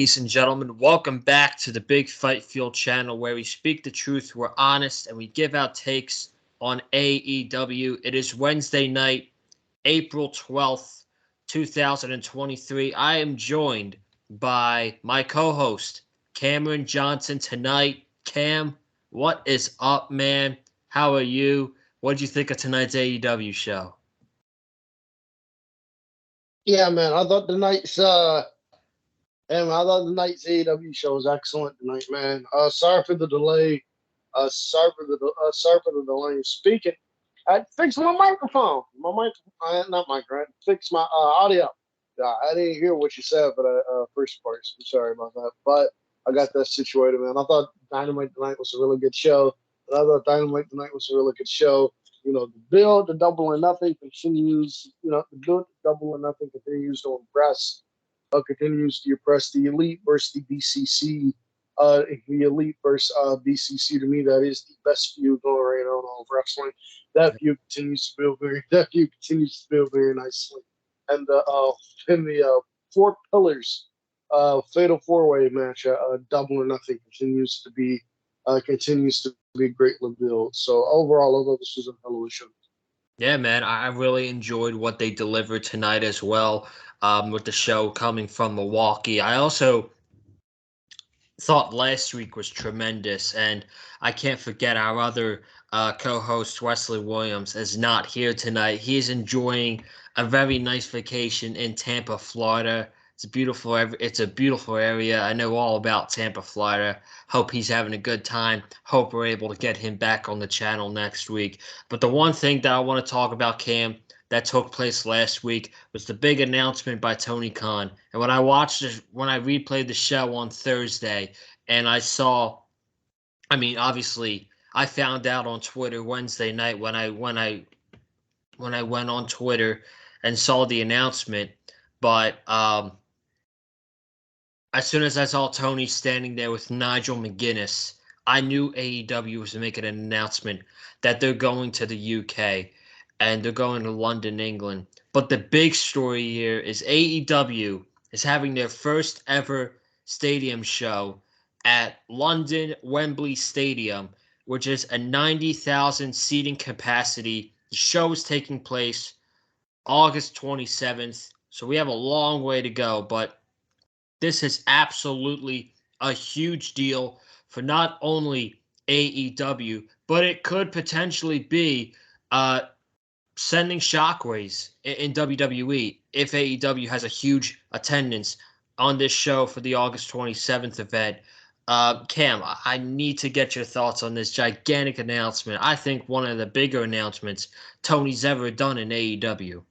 Ladies and gentlemen, welcome back to the Big Fight Field channel where we speak the truth, we're honest, and we give out takes on AEW. It is Wednesday night, April 12th, 2023. I am joined by my co-host, Cameron Johnson, tonight. Cam, what is up, man? How are you? What did you think of tonight's AEW show? Yeah, man, I thought tonight's AEW show was excellent tonight, man. Sorry for the delay. Sorry for the delay in speaking. I fixed my microphone. Not microphone. Fixed my audio. I didn't hear what you said, but first part. I'm sorry about that. But I got that situated, man. I thought Dynamite tonight was a really good show. And I thought Dynamite tonight was a really good show. You know, the build to Double or Nothing continues. You know, the build to Double or Nothing continues to impress. Continues to impress the Elite versus the BCC. The Elite versus BCC, to me, that is the best feud going right on all of wrestling. That feud continues to build very nicely. And the four pillars, fatal four-way match, Double or Nothing continues to be greatly built. So overall, although this was a hell of a show. Yeah, man, I really enjoyed what they delivered tonight as well, with the show coming from Milwaukee. I also thought last week was tremendous, and I can't forget our other co-host, Wesley Williams, is not here tonight. He's enjoying a very nice vacation in Tampa, Florida. It's beautiful. It's a beautiful area. I know all about Tampa, Florida. Hope he's having a good time. Hope we're able to get him back on the channel next week. But the one thing that I want to talk about, Cam, that took place last week was the big announcement by Tony Khan. And when I replayed the show on Thursday, and I saw, I mean, obviously, I found out on Twitter Wednesday night when I went on Twitter and saw the announcement. But as soon as I saw Tony standing there with Nigel McGuinness, I knew AEW was making an announcement that they're going to the UK and they're going to London, England. But the big story here is AEW is having their first ever stadium show at London Wembley Stadium, which is a 90,000 seating capacity. The show is taking place August 27th, so we have a long way to go, but this is absolutely a huge deal for not only AEW, but it could potentially be sending shockwaves in WWE if AEW has a huge attendance on this show for the August 27th event. Cam, I need to get your thoughts on this gigantic announcement. I think one of the bigger announcements Tony's ever done in AEW.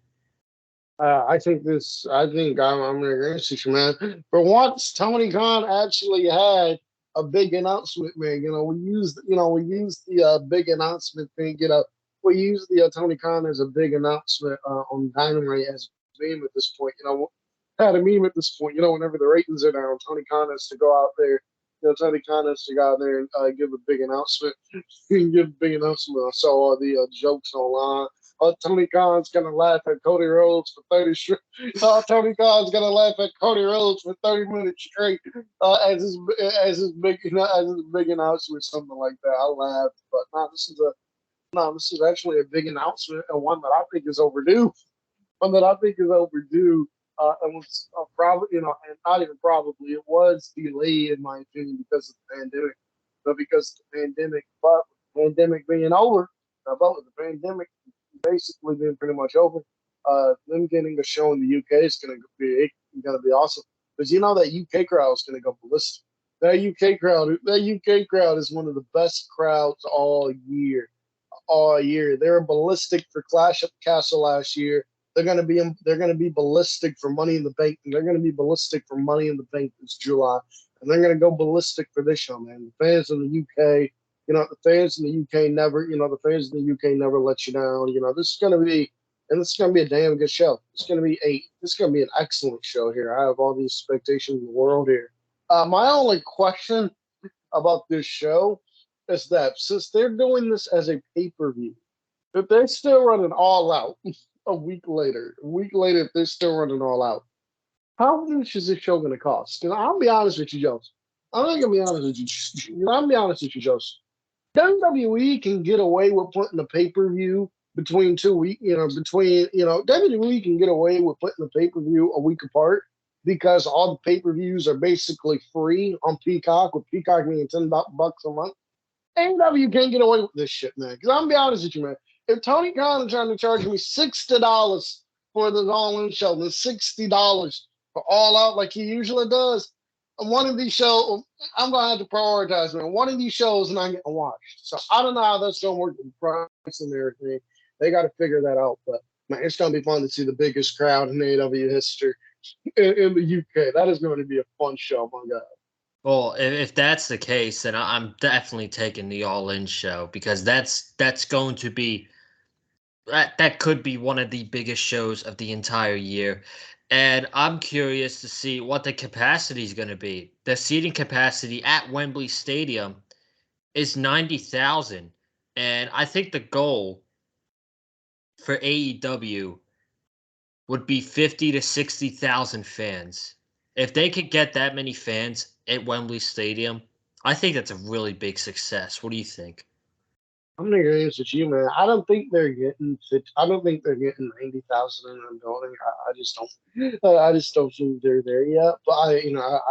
I think I'm going to agree with you, man. For once, Tony Khan actually had a big announcement, man. We used the big announcement thing. We used the Tony Khan as a big announcement on Dynamite as a meme at this point. Had a meme at this point. Whenever the ratings are down, Tony Khan has to go out there. Tony Khan has to go out there and give a big announcement. Give a big announcement. I saw all the jokes online. Tony Khan's gonna laugh at Cody Rhodes for 30 straight. Tony Khan's gonna laugh at Cody Rhodes for 30 minutes straight as his big announcement, something like that. I laughed, but this is actually a big announcement and one that I think is overdue. And was probably, and not even probably, it was delayed in my opinion because of the pandemic. But with the pandemic being over, but with the pandemic basically being pretty much over, them getting a show in the UK is gonna be awesome. Because that UK crowd is gonna go ballistic. That UK crowd is one of the best crowds all year. They were ballistic for Clash at the Castle last year. They're gonna be ballistic for Money in the Bank, and they're gonna be ballistic for Money in the Bank this July, and they're gonna go ballistic for this show, man. The fans in the UK, the fans in the UK never let you down. This is gonna be a damn good show. This is gonna be an excellent show here. I have all the expectations in the world here. My only question about this show is that since they're doing this as a pay-per-view, if they're still running All Out a week later, if they're still running All Out, how much is this show going to cost? Because I'll be honest with you, Joseph. I'm not going to be honest with you. I'll be honest with you, Joseph. WWE can get away with putting a pay per view between 2 weeks. WWE can get away with putting a pay per view a week apart because all the pay per views are basically free on Peacock, with Peacock being $10 a month. AEW can't get away with this shit, man. Because I'm gonna be honest with you, man. If Tony Khan is trying to charge me $60 for the All-In show, then $60 for All Out like he usually does, one of these shows, I'm gonna have to prioritize, man. One of these shows not getting watched. So I don't know how that's gonna work with the price and everything. They got to figure that out. But man, it's gonna be fun to see the biggest crowd in AEW history in the UK. That is going to be a fun show, my God. Well, if that's the case, then I'm definitely taking the All In show because that's going to be that could be one of the biggest shows of the entire year. And I'm curious to see what the capacity is going to be. The seating capacity at Wembley Stadium is 90,000. And I think the goal for AEW would be 50 to 60,000 fans. If they could get that many fans at Wembley Stadium, I think that's a really big success. What do you think? I'm gonna agree with you, man. I don't think they're getting. I don't think they're getting 90,000 in the building. I just don't. I just don't think they're there yet. But I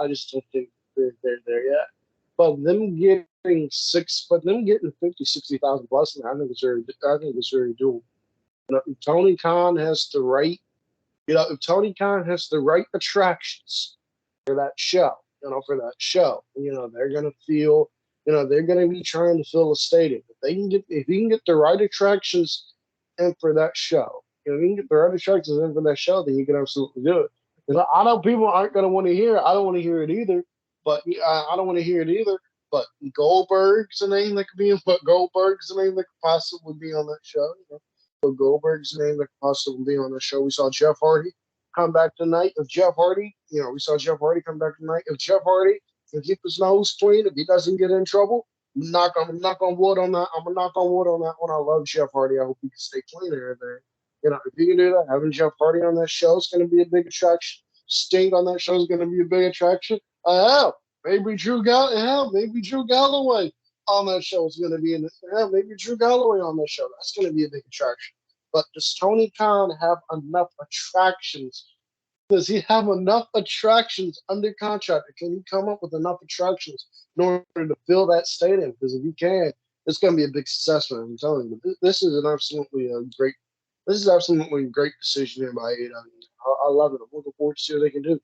just don't think they're there yet. But them getting 50, 60,000 plus, man, I think it's very doable. If Tony Khan has the right, if Tony Khan has the right attractions for that show, they're gonna feel, they're gonna be trying to fill a stadium. If he can get the right attractions in for that show, if he can get the right attractions in for that show, then you can absolutely do it. I know people aren't gonna want to hear it. I don't want to hear it either. But I don't want to hear it either. But Goldberg's a name that could be in. But Goldberg's a name that could possibly be on that show. But Goldberg's a name that could possibly be on the show. We saw Jeff Hardy come back tonight. If Jeff Hardy, we saw Jeff Hardy come back tonight. If Jeff Hardy can keep his nose clean, if he doesn't get in trouble, I'm knock on wood on that. I'm gonna knock on wood on that one. I love Jeff Hardy. I hope he can stay clean and everything. If you can do that, having Jeff Hardy on that show is going to be a big attraction. Sting on that show is going to be a big attraction. Maybe Drew Galloway on that show is going to be maybe Drew Galloway on that show. That's going to be a big attraction. But does Tony Khan have enough attractions? Does he have enough attractions under contract? Can he come up with enough attractions in order to fill that stadium? Because if he can, it's going to be a big success, man. I'm telling you. But this is absolutely a great decision here by AEW. I love it. I'm looking forward to see what they can do.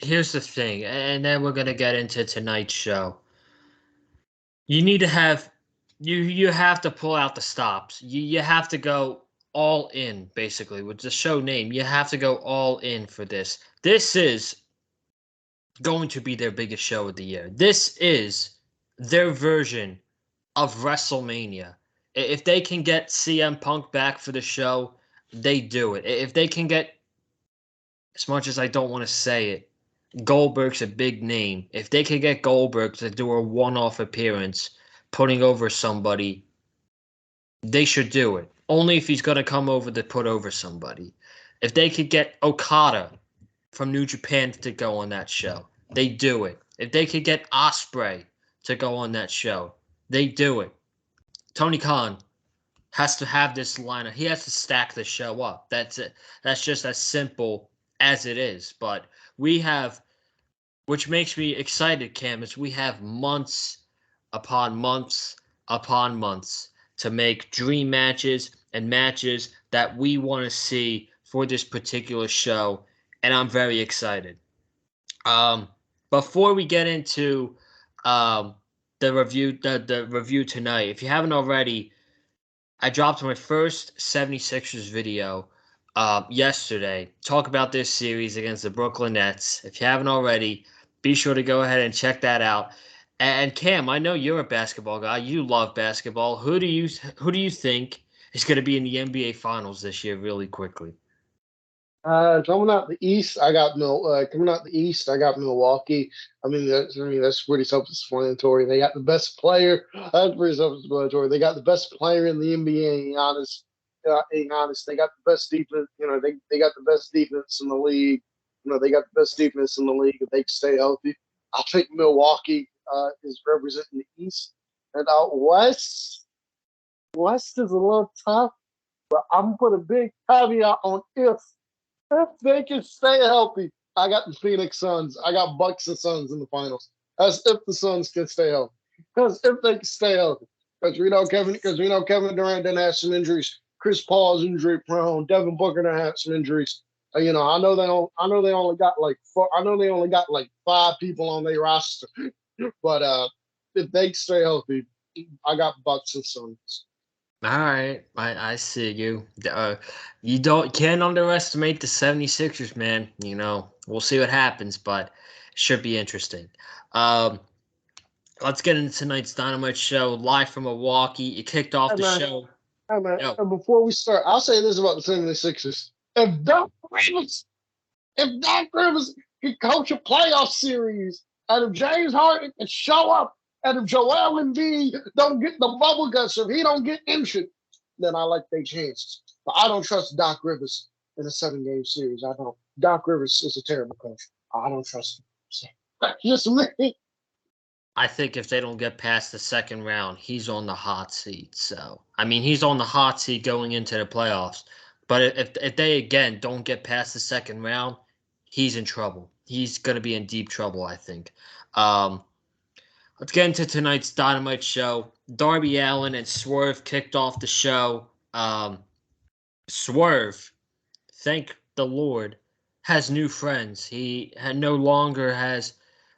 Here's the thing, and then we're gonna get into tonight's show. You need to have you have to pull out the stops. You have to go all in, basically, with the show name. You have to go all in for this. This is going to be their biggest show of the year. This is their version of WrestleMania. If they can get CM Punk back for the show, they do it. If they can get, as much as I don't want to say it, Goldberg's a big name. If they can get Goldberg to do a one-off appearance, putting over somebody, they should do it. Only if he's going to come over to put over somebody. If they could get Okada from New Japan to go on that show, they do it. If they could get Ospreay to go on that show, they do it. Tony Khan has to have this lineup. He has to stack the show up. That's it. That's just as simple as it is. But we have, which makes me excited, Cam, is we have months upon months upon months to make dream matches and matches that we want to see for this particular show. And I'm very excited. Before we get into the review tonight, if you haven't already, I dropped my first 76ers video yesterday. Talk about this series against the Brooklyn Nets. If you haven't already, be sure to go ahead and check that out. And Cam, I know you're a basketball guy. You love basketball. Who do you think is going to be in the NBA Finals this year? Really quickly. Coming out the East, I got Milwaukee. That's pretty self-explanatory. They got the best player. That's pretty self-explanatory. They got the best player in the NBA. Being honest, they got the best defense. They got the best defense in the league. They got the best defense in the league. If they can stay healthy, I think Milwaukee is representing the East. And West is a little tough, but I'm gonna put a big caveat on if they can stay healthy. I got the Phoenix Suns. I got Bucks and Suns in the finals. That's if the Suns can stay healthy. Because if they can stay healthy, because we know Kevin Durant didn't have some injuries. Chris Paul's injury prone. Devin Booker done had some injuries. I know they don't. I know they only got like four. I know they only got like 5 people on their roster. But if they stay healthy, I got Bucks and Suns. All right, I see you. You can't underestimate the 76ers, man. We'll see what happens, but it should be interesting. Um, let's get into tonight's Dynamite show live from Milwaukee. It kicked off Hey the man, show. hey man. Yo, And before we start, I'll say this about the 76ers. If Doc Rivers If Doc Rivers can coach a playoff series, and if James Harden can show up, and if Joel Embiid don't get the bubble guts, if he don't get injured, then I like their chances. But I don't trust Doc Rivers in a 7-game series. I don't. Doc Rivers is a terrible coach. I don't trust him. So, that's just me. I think if they don't get past the second round, he's on the hot seat. So, I mean, he's on the hot seat going into the playoffs. But if they again don't get past the second round, he's in trouble. He's going to be in deep trouble, I think. Um, let's get into tonight's Dynamite show. Darby Allin and Swerve kicked off the show. Swerve, thank the Lord, has new friends. He no longer has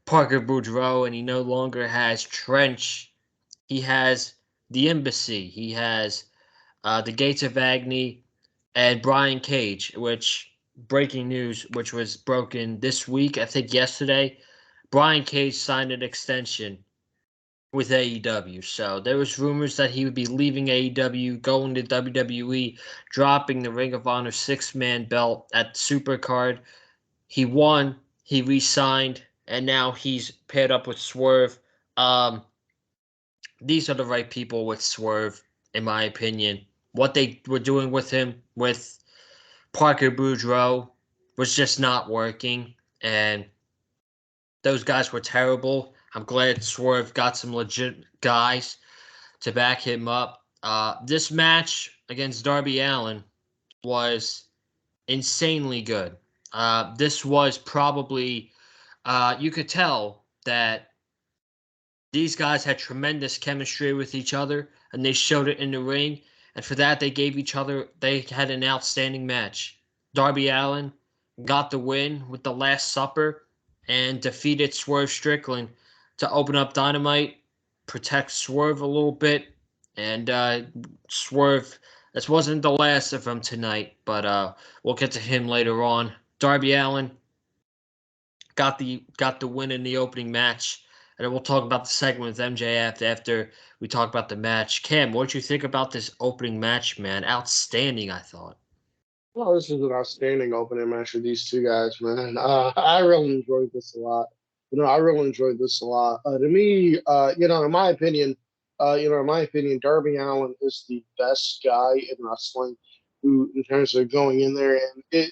Parker Boudreaux, and he no longer has Trench. He has the Embassy. He has the Gates of Agony and Brian Cage, which breaking news, which was broken this week, I think yesterday. Brian Cage signed an extension with AEW. So there was rumors that he would be leaving AEW, going to WWE, dropping the Ring of Honor 6-man belt at Supercard. He won, he re-signed, and now he's paired up with Swerve. These are the right people with Swerve, in my opinion. What they were doing with him, with Parker Boudreaux, was just not working, and those guys were terrible. I'm glad Swerve got some legit guys to back him up. This match against Darby Allin was insanely good. This was probably, you could tell that these guys had tremendous chemistry with each other, and they showed it in the ring. And for that, they had an outstanding match. Darby Allin got the win with the Last Supper and defeated Swerve Strickland to open up Dynamite, protect Swerve a little bit, and Swerve. This wasn't the last of him tonight, but we'll get to him later on. Darby Allin got the win in the opening match, and then we'll talk about the segment with MJF after we talk about the match. Cam, what did you think about this opening match, man? Outstanding, I thought. Well, this is an outstanding opening match for these two guys, man. I really enjoyed this a lot. I really enjoyed this a lot. To me, in my opinion, Darby Allin is the best guy in wrestling who, in terms of going in there in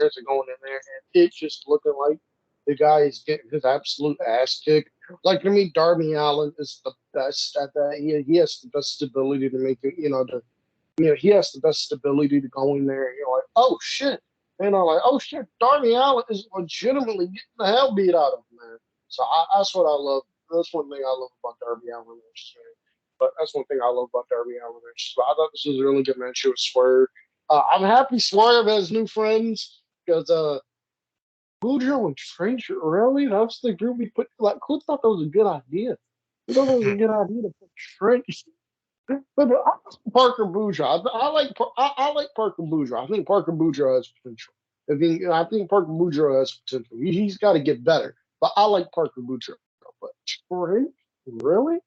terms of going in there and it just looking like the guy is getting his absolute ass kicked. Like to me, Darby Allin is the best at that. He has the best ability to make it, he has the best ability to go in there and you're like, oh shit. Oh shit, Darby Allin is legitimately getting the hell beat out of him, man. So that's what I love. That's one thing I love about Darby Allin matches, man. But that's one thing I love about Darby Allin matches. But I thought this was a really good match with Swerve. I'm happy Swerve has new friends because Boudreaux and Trench, really? That's the group we put. Like, who thought that was a good idea? Who thought it was a good idea to put Trench? But I like Parker Boudreaux. I like Parker Boudreaux. I think Parker Boudreaux has potential. I think Parker Boudreaux has potential. He's got to get better. But I like Parker Boudreaux. But Trench, really?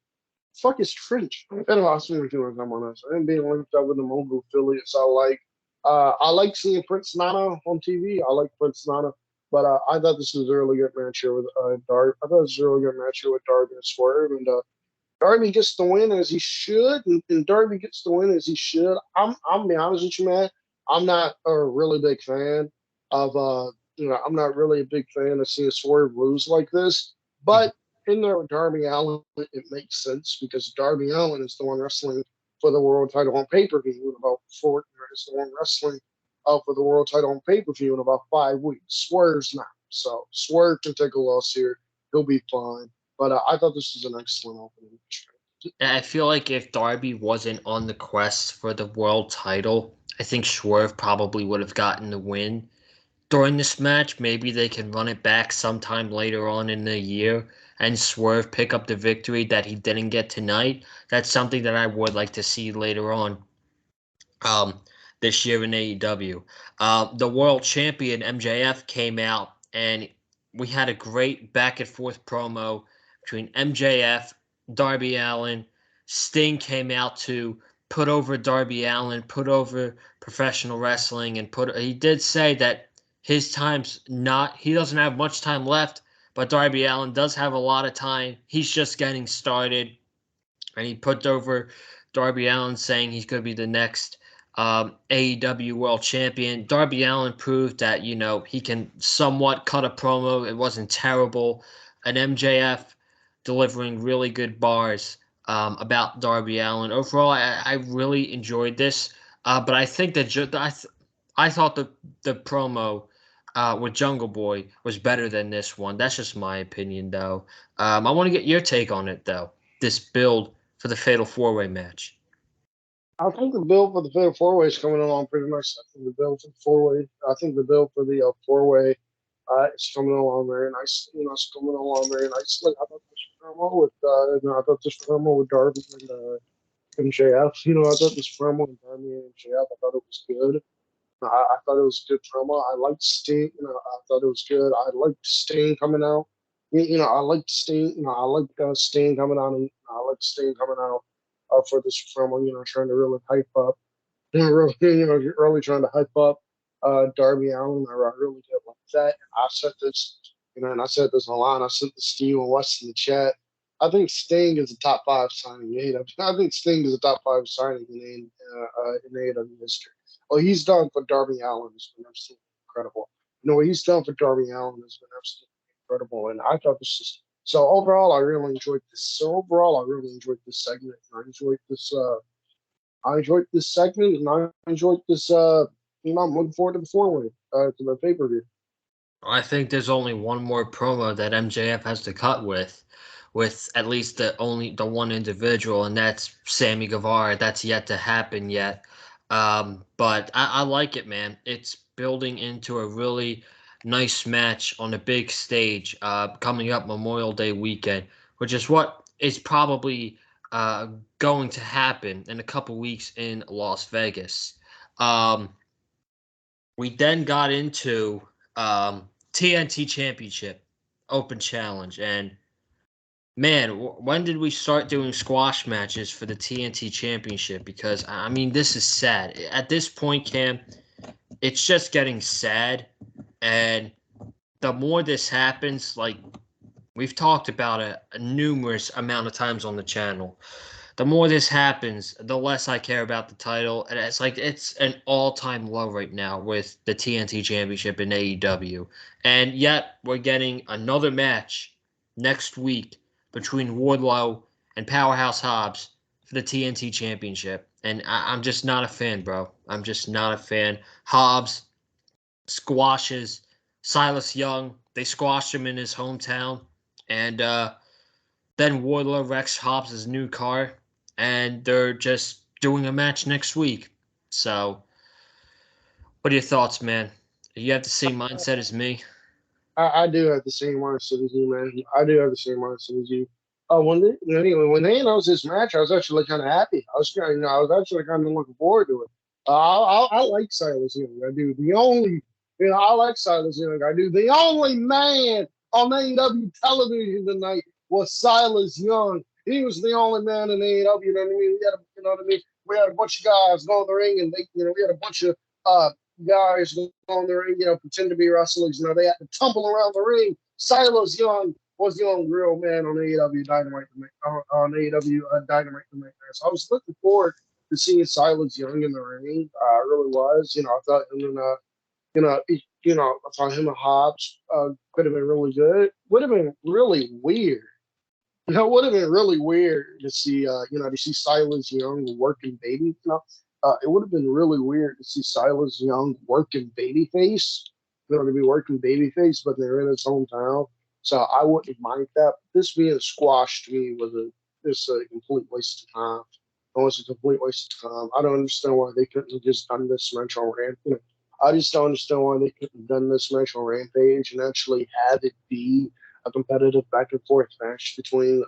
Fuck is Trench? Anyway, I'll see what you're doing on this. I ain't being linked up with the mobile affiliates. I like seeing Prince Nana on TV. I like Prince Nana. But I thought this was a really good match here with Darby. I thought this was a really good match here with Darby and Swerve. And Darby gets the win as he should, and Darby gets the win as he should. I'm be honest with you, man. I'm not a really big fan of I'm not really a big fan of seeing Swerve lose like this. But in there with Darby Allin, it makes sense because Darby Allin is the one wrestling for the world title on pay per view in about four. Is the one wrestling for the world title on pay per view in about 5 weeks. Swerve's not, so Swerve can take a loss here. He'll be fine. But I thought this was an excellent opening. I feel like if Darby wasn't on the quest for the world title, I think Swerve probably would have gotten the win during this match. Maybe they can run it back sometime later on in the year and Swerve pick up the victory that he didn't get tonight. That's something that I would like to see later on um, this year in AEW. The world champion MJF came out and we had a great back and forth promo between MJF, Darby Allin. Sting came out to put over Darby Allin, put over professional wrestling, and he did say that his time's not, he doesn't have much time left, but Darby Allin does have a lot of time. He's just getting started, and he put over Darby Allin, saying he's going to be the next AEW World Champion. Darby Allin proved that he can somewhat cut a promo. It wasn't terrible. And MJF delivering really good bars about Darby Allin. Overall, I really enjoyed this. But I think that I thought the promo with Jungle Boy was better than this one. That's just my opinion, though. I want to get your take on it, though. This build for the Fatal 4-Way match. I think the bill for the Fatal Four Way is coming along pretty much. I think the bill for the four way. I think the bill for the four way is coming along very nice. It's coming along very nicely. I thought this promo with Darby and MJF. I thought this promo with Darby and MJF. I thought it was good. I thought it was a good promo. I liked Sting. I thought it was good. I liked Sting coming out. I liked Sting. I liked Sting coming out, and I liked Sting coming out for this promo. Trying to really hype up. Really trying to hype up Darby Allin. I really did like that. And I said this, and I said this online. I sent this to you and West in the chat. I think Sting is a top 5 signing in AEW. I think Sting is a top 5 signing in AEW history. What he's done for Darby Allin has been absolutely incredible. What he's done for Darby Allin has been absolutely incredible. And I thought this was so overall. I really enjoyed this. So overall, I really enjoyed this segment. I enjoyed this. I enjoyed this segment, and I enjoyed this. I'm looking forward to the four-way to the pay-per-view. I think there's only one more promo that MJF has to cut with at least the one individual, and that's Sammy Guevara. That's yet to happen yet. But I like it, man. It's building into a really nice match on a big stage coming up Memorial Day weekend, which is what is probably going to happen in a couple weeks in Las Vegas. Um, we then got into TNT Championship Open Challenge, and man, when did we start doing squash matches for the TNT Championship? Because I mean, this is sad. At this point, Cam, it's just getting sad, and the more this happens, like we've talked about a numerous amount of times on the channel, the more this happens, the less I care about the title. And it's like it's an all-time low right now with the TNT Championship in AEW. And yet we're getting another match next week between Wardlow and Powerhouse Hobbs for the TNT Championship. And I'm just not a fan, bro. I'm just not a fan. Hobbs squashes Silas Young. They squashed him in his hometown. And then Wardlow wrecks Hobbs' new car, and they're just doing a match next week. So, what are your thoughts, man? You have the same mindset as me? I do have the same mindset as you, man. I do have the same mindset as you. When they announced this match, I was actually kind of happy. I was actually kind of looking forward to it. I like Silas Young. I do. I like Silas Young. I do. The only man on AEW television tonight was Silas Young. He was the only man in AEW. You know what I mean? We had a bunch of guys go in the ring, and we had a bunch of guys go in the ring, pretend to be wrestlers. They had to tumble around the ring. Silas Young was the only real man on AEW Dynamite to make that. So I was looking forward to seeing Silas Young in the ring. I really was. I thought, I thought him and Hobbs could have been really good. Would have been really weird. It would have been really weird to see, to see Silas Young working baby. It would have been really weird to see Silas Young working babyface. To be working babyface, but they're in his hometown, so I wouldn't mind that. This being squashed to me was a complete waste of time. It was a complete waste of time. I don't understand why they couldn't have just done this match on Rampage. I just don't understand why they couldn't have done this match on Rampage and actually have it be a competitive back and forth match between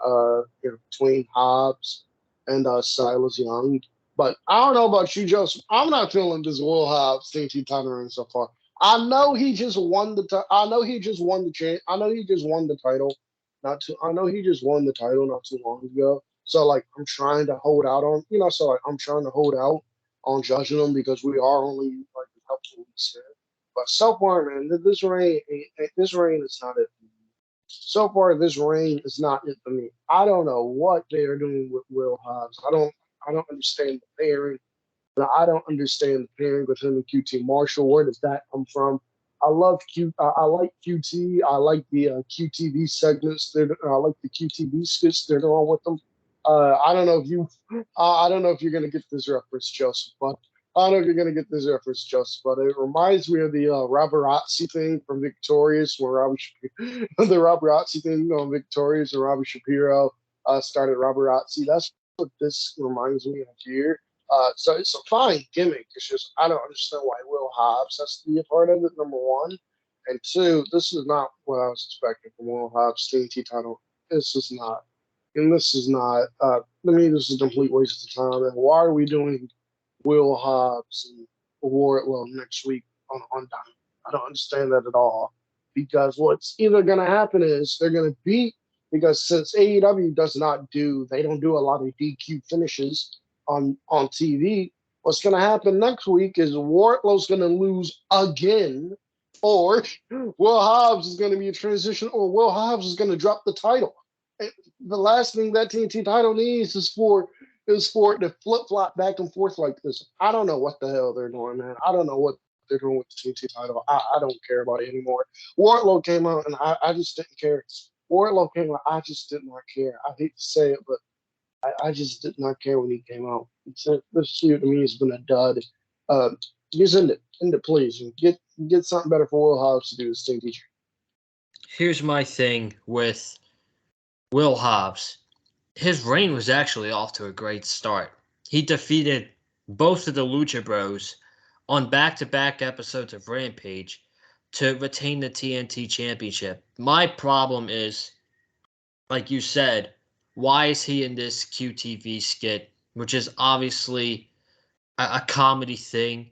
Hobbs and Silas Young. But I don't know about you, Joseph. I'm not feeling this Will Hobbs TNT title run so far. I know he just won the. I know he just won the I know he just won the title. Not too. I know he just won the title not too long ago. So like I'm trying to hold out on. So like I'm trying to hold out on judging him because we are only like a couple weeks in. But so far, man, this reign is not it. So far, this reign is not it for me. I don't know what they are doing with Will Hobbs. I don't understand the pairing. I don't understand the pairing with him and QT Marshall. Where does that come from? I love Q. I like QT. I like the QTV segments. I like the QTV skits they're doing with them. I don't know if you. I don't know if you're gonna get this reference, Joseph, but I don't know if you're gonna get this reference, Joseph. But it reminds me of the Robertzi thing from Victorious, where the Robertzi thing on Victorious and Robbie Shapiro started Robertzi. That's what this reminds me of here. So it's a fine gimmick. It's just I don't understand why Will Hobbs has to be a part of it. Number one, and two, this is not what I was expecting from Will Hobbs TNT title. This is not, and this is not. To me, this is a complete waste of time. And why are we doing Will Hobbs and Wardlow next week on Dynamite? I don't understand that at all. Because what's either going to happen is they're going to beat because since AEW they don't do a lot of DQ finishes on TV. What's going to happen next week is Wardlow's going to lose again, or Will Hobbs is going to be a transition, or Will Hobbs is going to drop the title. And the last thing that TNT title needs is for it to flip flop back and forth like this. I don't know what the hell they're doing, man. I don't know what they're doing with the TNT title. I don't care about it anymore. Wardlow came out and I just didn't care. Wardlow came out, I just did not care. I hate to say it, but I just did not care when he came out. This feud to me has been a dud. Just end it, please, and get something better for Will Hobbs to do as team teacher. Here's my thing with Will Hobbs. His reign was actually off to a great start. He defeated both of the Lucha Bros on back-to-back episodes of Rampage to retain the TNT Championship. My problem is, like you said, why is he in this QTV skit, which is obviously a comedy thing?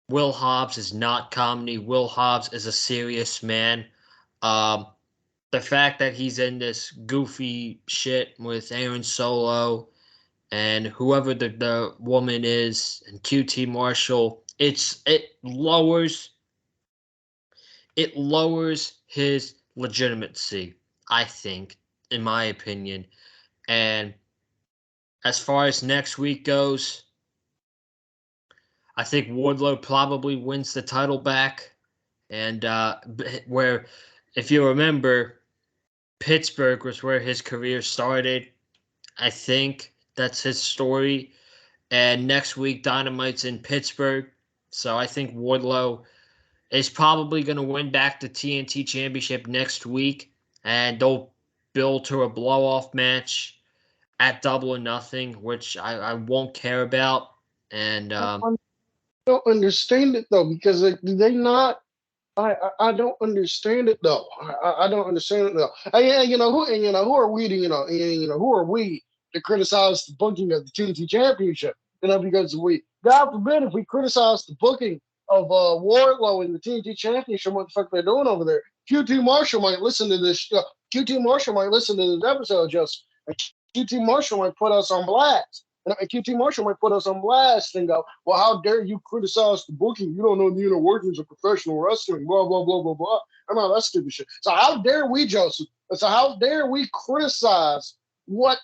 Will Hobbs is not comedy. Will Hobbs is a serious man. The fact that he's in this goofy shit with Aaron Solo and whoever the woman is and QT Marshall, it lowers his legitimacy, I think, in my opinion. And as far as next week goes, I think Wardlow probably wins the title back. And where, if you remember, Pittsburgh was where his career started. I think that's his story. And next week, Dynamite's in Pittsburgh. So I think Wardlow is probably going to win back the TNT Championship next week. And they'll build to a blow-off match at Double or Nothing, which I won't care about. And I don't understand it though because they not. I don't understand it though. I don't understand it though. Who are we to who are we to criticize the booking of the TNT Championship? Because God forbid if we criticize the booking of Wardlow in the TNT Championship, what the fuck they're doing over there? QT Marshall might listen to this. QT Marshall might listen to this episode, just and QT Marshall might put us on blast. And QT Marshall might put us on blast and go, well, how dare you criticize the booking? You don't know the inner workings of professional wrestling, blah, blah, blah, blah, blah. I know that stupid shit. So how dare we, Joseph? So how dare we criticize what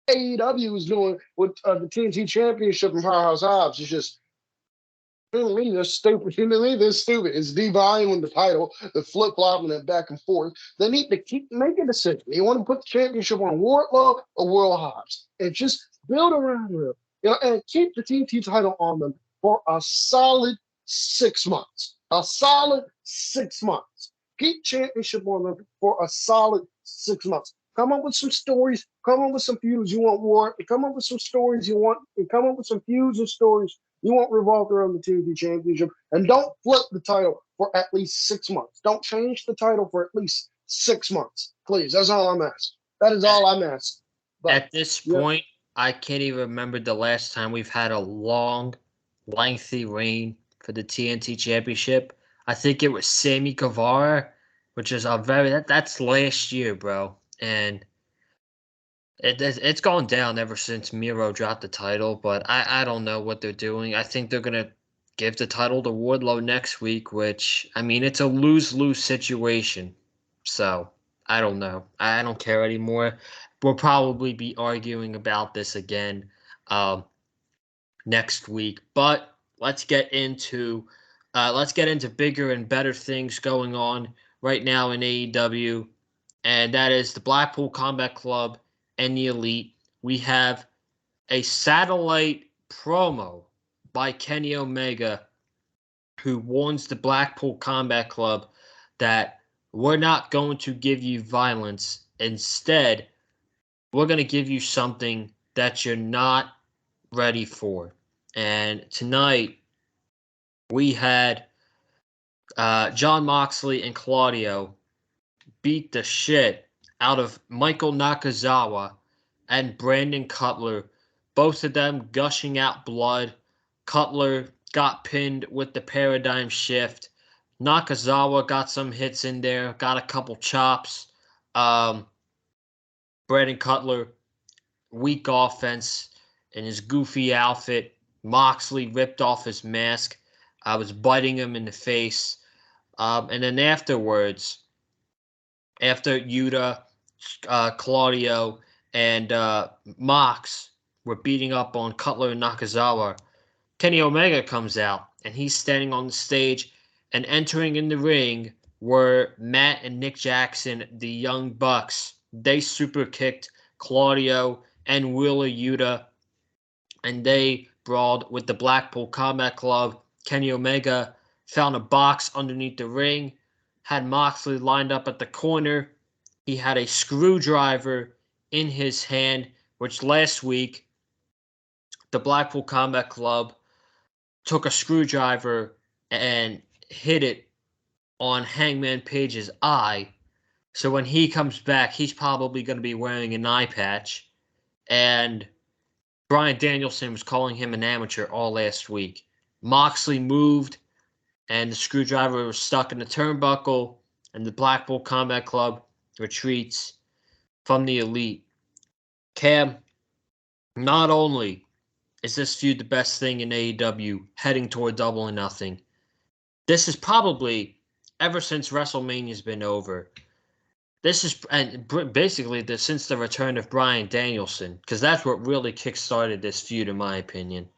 AEW is doing with the TNT Championship and Powerhouse Hobbs? It's just, To me, that's stupid. To me, that's stupid. It's Divine with the title, the flip flopping it back and forth. They need to keep making a decision. You want to put the championship on Wardlow or World Hobbs, and just build around them. And keep the TNT title on them for a solid 6 months. A solid 6 months. Keep championship on them for a solid 6 months. Come up with some stories. Come up with some feuds you want war. Come up with some stories you want. Come up with some feuds and stories you won't revolve around the TNT Championship, and don't flip the title for at least 6 months. Don't change the title for at least 6 months, please. That's all I'm asking. That is all I'm asking. But At this yeah, point, I can't even remember the last time we've had a long, lengthy reign for the TNT Championship. I think it was Sammy Guevara, which is a that's last year, bro, and it's gone down ever since Miro dropped the title. But I don't know what they're doing. I think they're gonna give the title to Wardlow next week, which I mean it's a lose-lose situation. So I don't know. I don't care anymore. We'll probably be arguing about this again um, next week. But let's get into bigger and better things going on right now in AEW, and that is the Blackpool Combat Club and the Elite. We have a satellite promo by Kenny Omega, who warns the Blackpool Combat Club that we're not going to give you violence. Instead, we're going to give you something that you're not ready for. And tonight, we had John Moxley and Claudio beat the shit out of Michael Nakazawa and Brandon Cutler, both of them gushing out blood. Cutler got pinned with the paradigm shift. Nakazawa got some hits in there, got a couple chops. Um, Brandon Cutler, weak offense in his goofy outfit. Moxley ripped off his mask. I was biting him in the face. And then afterwards, after Yuta, Claudio, and Mox were beating up on Cutler and Nakazawa, Kenny Omega comes out and he's standing on the stage, and entering in the ring were Matt and Nick Jackson, the Young Bucks. They super kicked Claudio and Wheeler Yuta, and they brawled with the Blackpool Combat Club. Kenny Omega found a box underneath the ring, had Moxley lined up at the corner. He had a screwdriver in his hand, which last week the Blackpool Combat Club took a screwdriver and hit it on Hangman Page's eye. So when he comes back, he's probably going to be wearing an eye patch. And Bryan Danielson was calling him an amateur all last week. Moxley moved, and the screwdriver was stuck in the turnbuckle, and the Blackpool Combat Club retreats from the Elite. Cam, not only is this feud the best thing in AEW heading toward Double or Nothing, this is probably, ever since WrestleMania's been over, this is basically since the return of Bryan Danielson, because that's what really kickstarted this feud, in my opinion.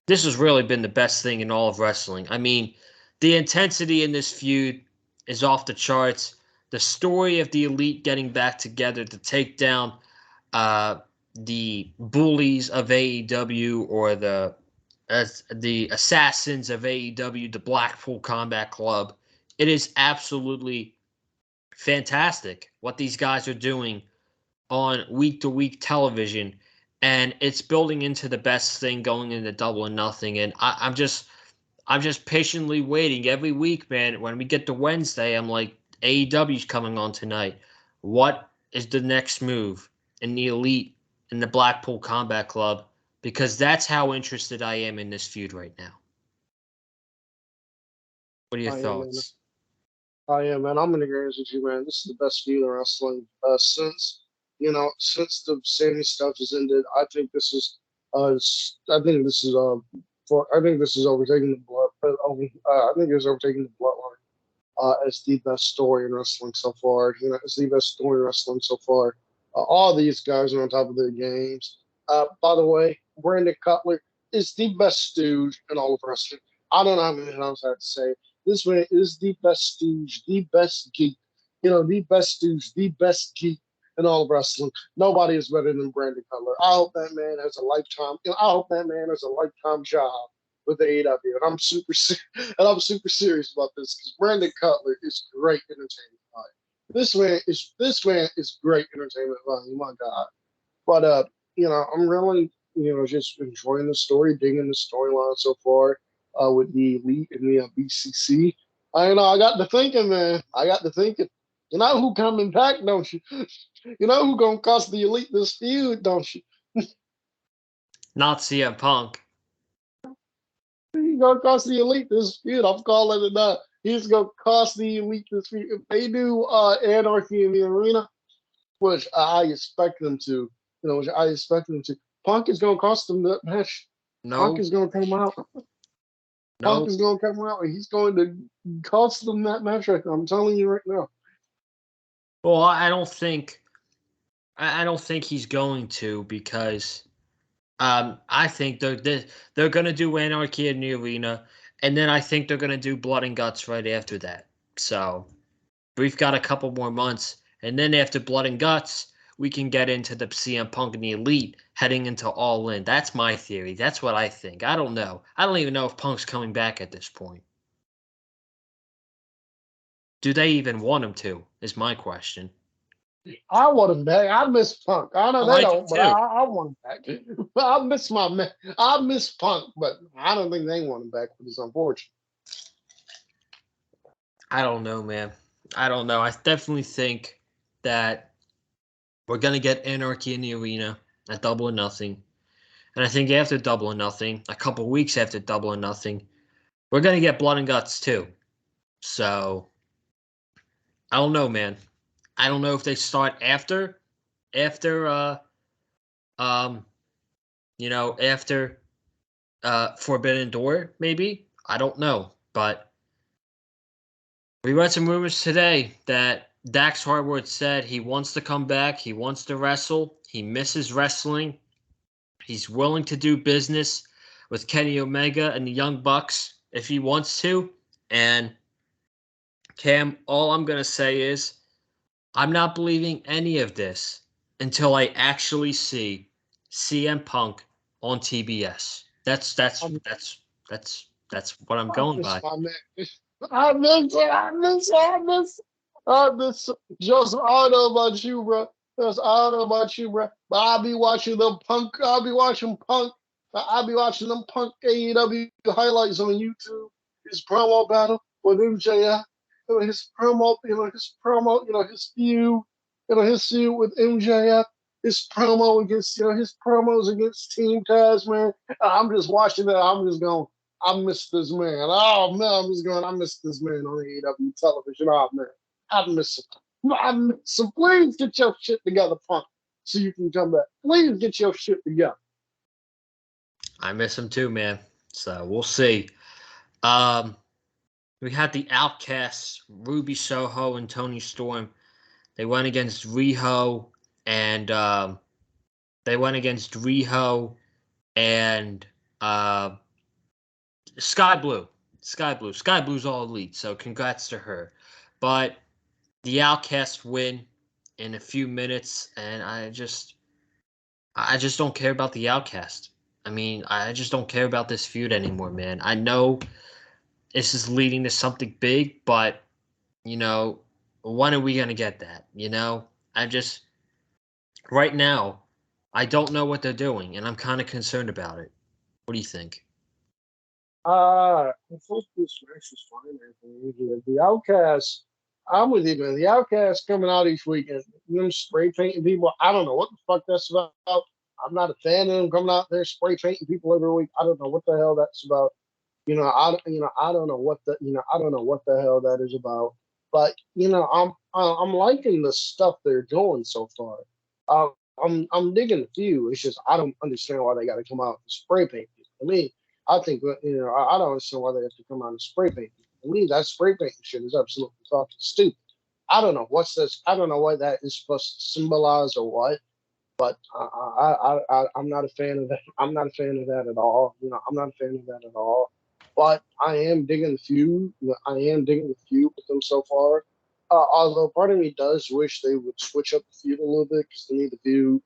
This has really been the best thing in all of wrestling. I mean, the intensity in this feud is off the charts. The story of the Elite getting back together to take down the bullies of AEW, or the assassins of AEW, the Blackpool Combat Club. It is absolutely fantastic what these guys are doing on week to week television, and it's building into the best thing going into Double or Nothing. And I'm just patiently waiting every week, man. When we get to Wednesday, I'm like, AEW's coming on tonight. What is the next move in the Elite in the Blackpool Combat Club? Because that's how interested I am in this feud right now. What are your I am, man. thoughts? I am, man. I'm in agreement with you, man. This is the best feud in wrestling since the Sammy stuff has ended. I think this is, I think this is, I think this is overtaking the blood. I think it's overtaking the bloodline as the best story in wrestling so far. It's the best story in wrestling so far. All these guys are on top of their games. By the way, Brandon Cutler is the best stooge in all of wrestling. I don't know how many else I have to say. This man is the best stooge, the best geek, the best stooge, the best geek in all of wrestling. Nobody is better than Brandon Cutler. I hope that man has a lifetime. I hope that man has a lifetime job with the AEW, and I'm super serious about this because Brandon Cutler is great entertainment value. This man is great entertainment value. My God, but I'm really just enjoying the story, digging the storyline so far with the Elite and the BCC. I got to thinking, man. I got to thinking. You know who coming back, don't you? You know who gonna cost the Elite this feud, don't you? Not CM Punk. He's gonna cost the Elite this feud. I'm calling it now. He's gonna cost the Elite this feud. If they do Anarchy in the Arena, which I expect them to, Punk is gonna cost them that match. Punk No, is gonna come out. Punk no. is gonna come out, and he's going to cost them that match. I'm telling you right now. Well, I don't think. I don't think he's going to because I think they're going to do Anarchy in the Arena, and then I think they're going to do Blood and Guts right after that. So we've got a couple more months, and then after Blood and Guts, we can get into the CM Punk and the Elite heading into All In. That's my theory. That's what I think. I don't know. I don't even know if Punk's coming back at this point. Do they even want him to? Is my question. I want him back. I miss Punk. I know Oh, they I do don't, but too. I want him back. I miss my man. I miss Punk, but I don't think they want him back, which is unfortunate. I don't know, man. I don't know. I definitely think that we're gonna get Anarchy in the Arena at Double or Nothing, and I think after Double or Nothing, a couple weeks after Double or Nothing, we're gonna get Blood and Guts too. So I don't know, man. I don't know if they start after um after Forbidden Door, maybe. I don't know, but we read some rumors today that Dax Harwood said he wants to come back. He wants to wrestle. He misses wrestling. He's willing to do business with Kenny Omega and the Young Bucks if he wants to. And Cam, all I'm going to say is I'm not believing any of this until I actually see CM Punk on TBS. That's what I'm I going miss by. my man. I miss it. I miss. Just I don't know about you, bro. Just I don't know about you, bro. But I'll be watching them Punk. I'll be watching Punk. I'll be watching them Punk AEW highlights on YouTube. His promo battle with MJF. His promo. His feud. His feud with MJF. His promo against. His promos against Team Taz, man. I'm just watching that. I'm just going. I miss this man. Oh man, I miss this man on AEW television. Oh man, I miss him. I miss him. Please get your shit together, Punk, so you can come back. Please get your shit together. I miss him too, man. So we'll see. Um, we had the Outcasts, Ruby Soho and Tony Storm. They went against Riho and they went against Riho and uh, Sky Blue. Sky Blue. Sky Blue's all elite, so congrats to her. But the Outcast win in a few minutes, and I just don't care about the Outcast. I mean, I just don't care about this feud anymore, man. I know this is leading to something big, but you know, when are we gonna get that? I just right now, I don't know what they're doing, and I'm kind of concerned about it. What do you think? I think this match is fine, Anthony. The Outcast, I'm with you, man. The Outcast coming out each weekend, them spray painting people. I don't know what the fuck that's about. I'm not a fan of them coming out there spray painting people every week. I don't know what the hell that's about. I don't know what I don't know what the hell that is about. But I'm liking the stuff they're doing so far. I'm digging the few. It's just I don't understand why they got to come out and spray paint people. To me, I think I don't understand why they have to come out and spray paint people. To me, that spray painting shit is absolutely fucking stupid. I don't know what's this. I don't know what that is supposed to symbolize or what. But I'm not a fan of that. I'm not a fan of that at all. I'm not a fan of that at all. But I am digging the feud. I am digging the feud with them so far. Although part of me does wish they would switch up the feud a little bit because to me the feud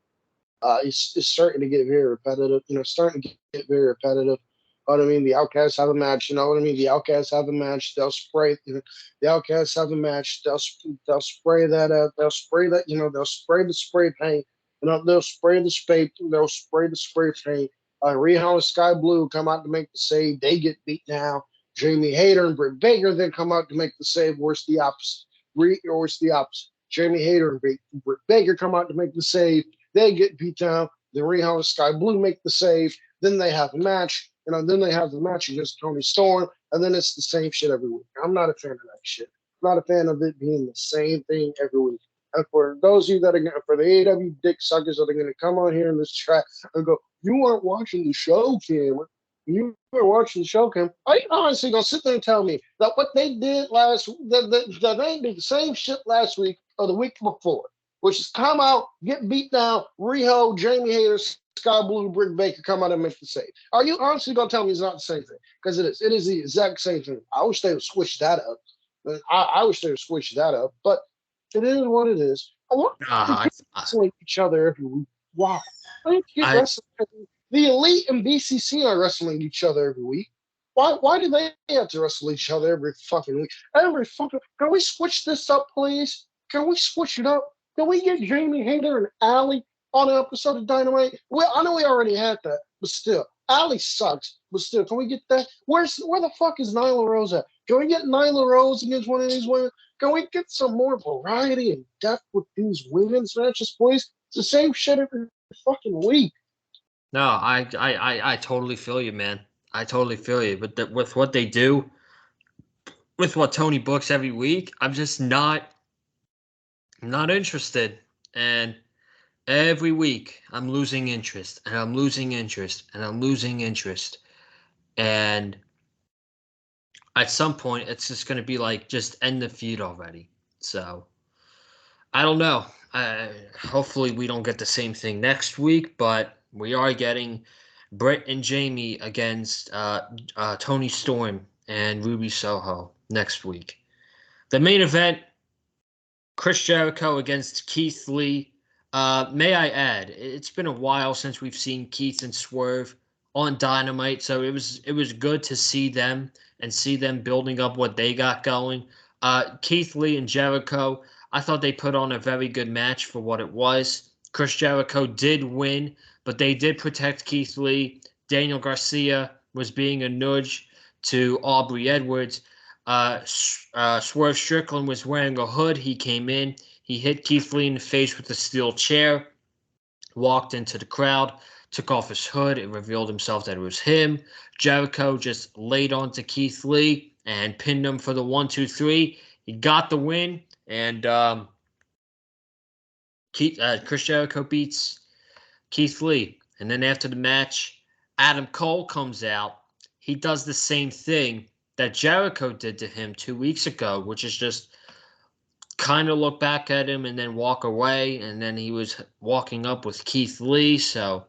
it's starting to get very repetitive. Starting to get very repetitive. You know what I mean? The Outcasts have a match. You know what I mean? The Outcasts have a match. They'll spray. The Outcasts have a match. They'll spray that. They'll spray that. They'll spray the spray paint. They'll spray the spray. They'll spray the spray paint. Riho and Sky Blue come out to make the save. They get beat down. Jamie Hayter and Britt Baker then come out to make the save. Or it's the opposite. Or it's the opposite. Jamie Hayter and Britt Baker come out to make the save. They get beat down. Then Riho and Sky Blue make the save. Then they have a match. Then they have the match against Tony Storm. And then it's the same shit every week. I'm not a fan of that shit. I'm not a fan of it being the same thing every week. And for those of you that are for the AEW dick suckers that are going to come on here in this chat and go, you weren't watching the show, Cameron. You were watching the show, Cam. Are you honestly going to sit there and tell me that what they did that they did the same shit last week or the week before? Which is come out, get beat down, Riho, Jamie Hayter, Sky Blue, Britt Baker come out and make the save. Are you honestly going to tell me it's not the same thing? Because it is. It is the exact same thing. I wish they would switch that up. I wish they would switch that up. But it is what it is. I want to get wrestling each other every week. Wow. I need to get wrestling. The Elite and BCC are wrestling each other every week. Why do they have to wrestle each other every fucking week? Can we switch this up, please? Can we switch it up? Can we get Jamie Hayter and Allie on an episode of Dynamite? Well, I know we already had that, but still, Allie sucks. But still, can we get that? Where the fuck is Nyla Rose at? Can we get Nyla Rose against one of these women? Can we get some more variety and depth with these women's matches, please? It's the same shit every fucking week. No, I totally feel you, man. I totally feel you. But with what they do, with what Tony books every week, I'm just not interested. And every week I'm losing interest and I'm losing interest and I'm losing interest. And at some point it's just going to be like, just end the feud already. So I don't know. Hopefully we don't get the same thing next week, but we are getting Britt and Jamie against Tony Storm and Ruby Soho next week. The main event, Chris Jericho against Keith Lee. May I add, it's been a while since we've seen Keith and Swerve on Dynamite, so it was good to see them and see them building up what they got going. Keith Lee and Jericho, I thought they put on a very good match for what it was. Chris Jericho did win, but they did protect Keith Lee. Daniel Garcia was being a nudge to Aubrey Edwards. Swerve Strickland was wearing a hood. He came in. He hit Keith Lee in the face with a steel chair, walked into the crowd, took off his hood. It revealed himself that it was him. Jericho just laid onto Keith Lee and pinned him for the 1-2-3. He got the win, and Chris Jericho beats Keith Lee. And then after the match, Adam Cole comes out. He does the same thing that Jericho did to him 2 weeks ago, which is just kind of look back at him and then walk away. And then he was walking up with Keith Lee. So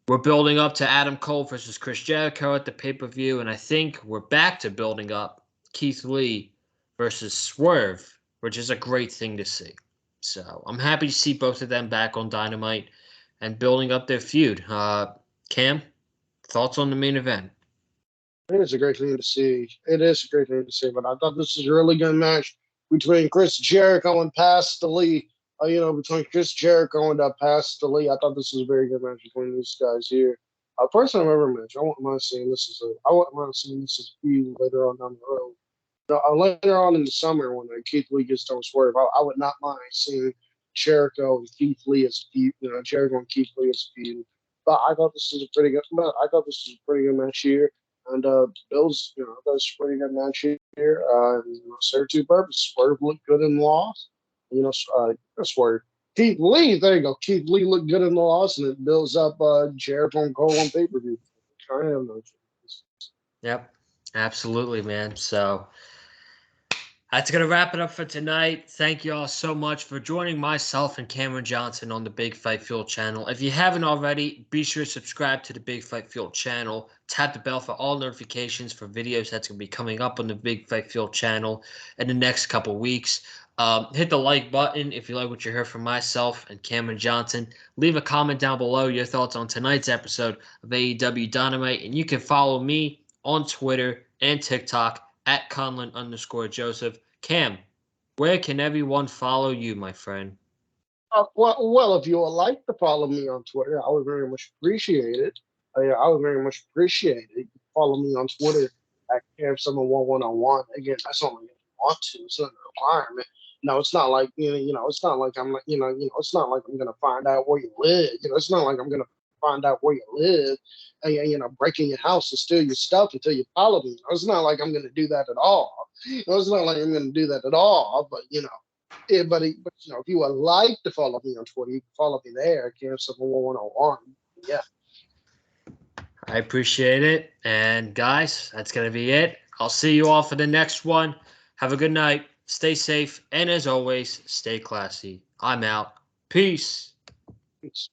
we're building up to Adam Cole versus Chris Jericho at the pay-per-view. And I think we're back to building up Keith Lee versus Swerve, which is a great thing to see. So I'm happy to see both of them back on Dynamite and building up their feud. Cam, thoughts on the main event? It is a great thing to see. It is a great thing to see. But I thought this was a really good match between Chris Jericho and Pastor Lee. Between Chris Jericho and Pastor Lee. I thought this was a very good match between these guys here. First time ever match. I wouldn't mind seeing this as a feud later on down the road. Later on in the summer when Keith Lee gets done Swerve, I would not mind seeing Jericho and Keith Lee as a feud. Jericho and Keith Lee as a feud. But I thought this was a pretty good match here. And Bill's, that's a pretty good match here. Served two purposes. Swerve looked good in the loss. Swerve. Keith Lee, there you go. Keith Lee looked good in the loss, and it builds up Jericho and Cole on pay-per-view. I have no choice. Yep, absolutely, man. So That's going to wrap it up for tonight. Thank you all so much for joining myself and Cameron Johnson on the Big Fight Fuel channel. If you haven't already, be sure to subscribe to the Big Fight Fuel channel. Tap the bell for all notifications for videos that's going to be coming up on the Big Fight Fuel channel in the next couple weeks. Hit the like button if you like what you heard from myself and Cameron Johnson. Leave a comment down below your thoughts on tonight's episode of AEW Dynamite. And you can follow me on Twitter and TikTok at Conlon_Joseph. Cam, where can everyone follow you, my friend? Well, if you would like to follow me on Twitter, I would very much appreciate it. I would very much appreciate it. You can follow me on Twitter at Cam71101. Again, that's only if you want to. It's not a requirement. No, it's not like it's not like I'm, it's not like I'm gonna find out where you live. It's not like I'm gonna find out where you live, and break in your house and steal your stuff until you follow me. It's not like I'm gonna do that at all. It's not like I'm gonna do that at all. But yeah, but if you would like to follow me on Twitter, you can follow me there, Cam71101. Yeah. I appreciate it. And guys, that's going to be it. I'll see you all for the next one. Have a good night. Stay safe. And as always, stay classy. I'm out. Peace. It's